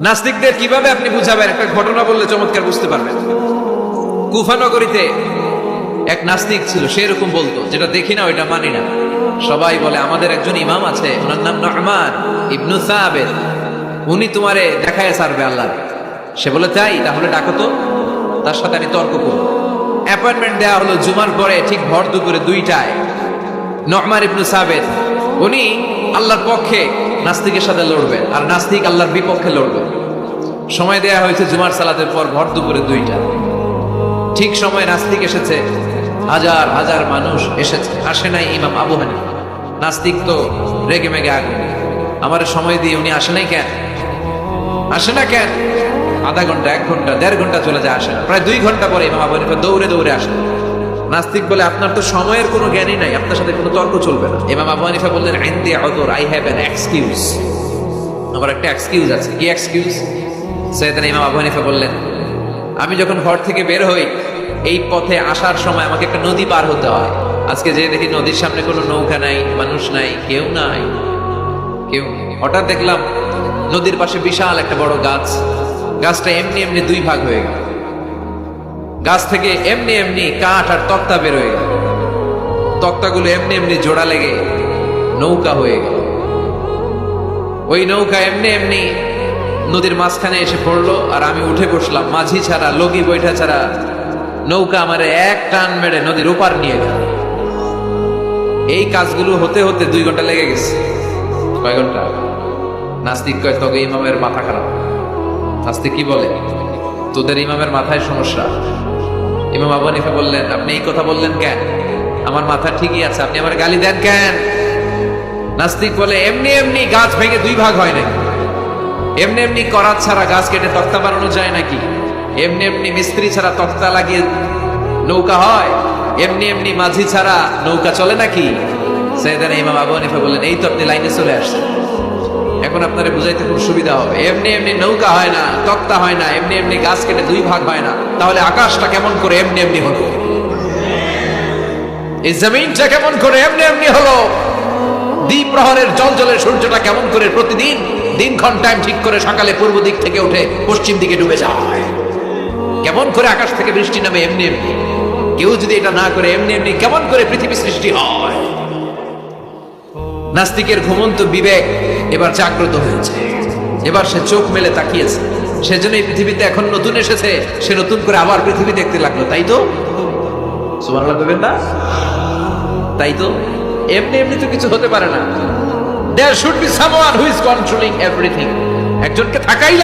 নাস্তিকদের কিভাবে আপনি বুঝাবেন? একটা ঘটনা বললে চমৎকার বুঝতে পারবেন। কুফা নগরীতে এক নাস্তিক ছিল, সে এরকম বলতো, যেটা দেখি না ওইটা মানি না। সবাই বলে আমাদের একজন ইমাম আছে, ওনার নাম নু'মান ইবনু সাবিত, উনি তোমারে দেখায় ছাড়বে আল্লাহ। সে বলে তাই, তাহলে ডাকো তো, তার সাথে আমি তর্ক করব। অ্যাপয়েন্টমেন্ট দেওয়া হলো জুমার পরে ঠিক ভর দুপুরে 2টায়। নু'মান ইবনু সাবিত উনি আল্লাহর পক্ষে নাস্তিকের সাথে লড়বেন, আর নাস্তিক আল্লাহর বিপক্ষে লড়বে। সময় দেয়া হয়েছে জুমার সালাতের পর ভর দুপুরে 2টা। ঠিক সময় নাস্তিক এসেছে, হাজার হাজার মানুষ এসেছে, আসে নাই ইমাম আবু হানিফা। নাস্তিক তো রেগে মেগে আগুন, আমার সময় দিয়ে উনি আসে নাই কেন, আসে না কেন? আধা ঘন্টা, 1 ঘন্টা, 1.5 ঘন্টা চলে যায়, আসে না। প্রায় 2 ঘন্টা পরে ইমাম আবু হানিফা দৌড়ে দৌড়ে আসে। নাস্তিক বলে আপনার তো সময়ের কোনো জ্ঞানই নাই, আপনার সাথে কোনো তর্ক চলবে না। ইমাম আবু হানিফা বললেন ইনদি উযর, আই হ্যাভ অ্যান এক্সকিউজ, আমার একটা এক্সকিউজ আছে। কি এক্সকিউজ? সাইয়েদনা ইমাম আবু হানিফা বললেন, আমি যখন ঘর থেকে বের হই, এই পথে আসার সময় আমাকে একটা নদী পার হতে হয়। আজকে যে দেখি নদীর সামনে কোনো নৌকা নাই, মানুষ নাই, কেউ নাই, কেউ। হঠাৎ দেখলাম নদীর পাশে বিশাল একটা বড় গাছ, গাছটা এমনি এমনি 2 ভাগ হয়ে গেল। গাছ থেকে এমনি এমনি কাঠ আর তক্তা বের হয়ে গেল, তক্তাগুলো এমনি এমনি জোড়া লেগে নৌকা হয়ে গেল। ওই নৌকা এমনি এমনি নদীর মাঝখানে এসে পড়লো, আর আমি উঠে বসলাম। মাঝি ছাড়া, লগি বৈঠা ছাড়া নৌকা আমারে এক টান মেরে নদীর ওপার নিয়ে গেল। এই কাজগুলো হতে হতে 2 ঘন্টা লেগে গেছে। কয় ঘন্টা? নাস্তিক কয় তবে ইমামের মাথা খারাপ। নাস্তিক কি বলে? তোদের ইমামের মাথায় সমস্যা। ইমাম আবু হানিফা বললেন, আপনি এই কথা বললেন কেন? আমার মাথা ঠিকই আছে, আপনি আমার গালি দেন কেন? নাস্তিক বলে এমনি এমনি গাছ ভেঙে 2 ভাগ হয় নাকি? এমনি এমনি করাত ছাড়া গাছ কেটে তক্তা বানানো যায় নাকি? এমনি এমনি মিস্ত্রি ছাড়া তক্তা লাগিয়ে নৌকা হয়? এমনি এমনি মাঝি ছাড়া নৌকা চলে নাকি? সাইয়েদনা ইমাম আবু হানিফা বললেন, এই তো আপনি লাইনে চলে আসছেন, এখন আপনারে বুঝাইতে খুব সুবিধা হবে। এমনি এমনি নৌকা হয় না, তক্তা হয় না, এমনি এমনি গাছ কেটে 2 ভাগ হয় না, তাহলে আকাশটা কেমন করে এমনি এমনি হলো? এই জমিনটা কেমন করে এমনি এমনি হলো? দ্বীপ প্রহরের জলজলের সূর্যটা কেমন করে প্রতিদিন দিনক্ষণ টাইম ঠিক করে সকালে পূর্ব দিক থেকে উঠে পশ্চিম দিকে ডুবে যায়? কেমন করে আকাশ থেকে বৃষ্টি নামে এমনি এমনি? কেউ যদি এটা না করে এমনি এমনি কেমন করে পৃথিবী সৃষ্টি হয়? নাস্তিকের ঘুমন্ত বিবেক এবার জাগ্রত হয়েছে, এবার সে চোখ মেলে তাকিয়েছে। সেজন্য এই পৃথিবীতে এখন নতুন এসেছে, সে নতুন করে আবার পৃথিবী দেখতে লাগলো। তাই তো? সুবহানাল্লাহ বলবেন না? তাই তো? এমনি এমনি তো কিছু হতে পারে না। There should be someone who is controlling everything. একজনকে থাকাই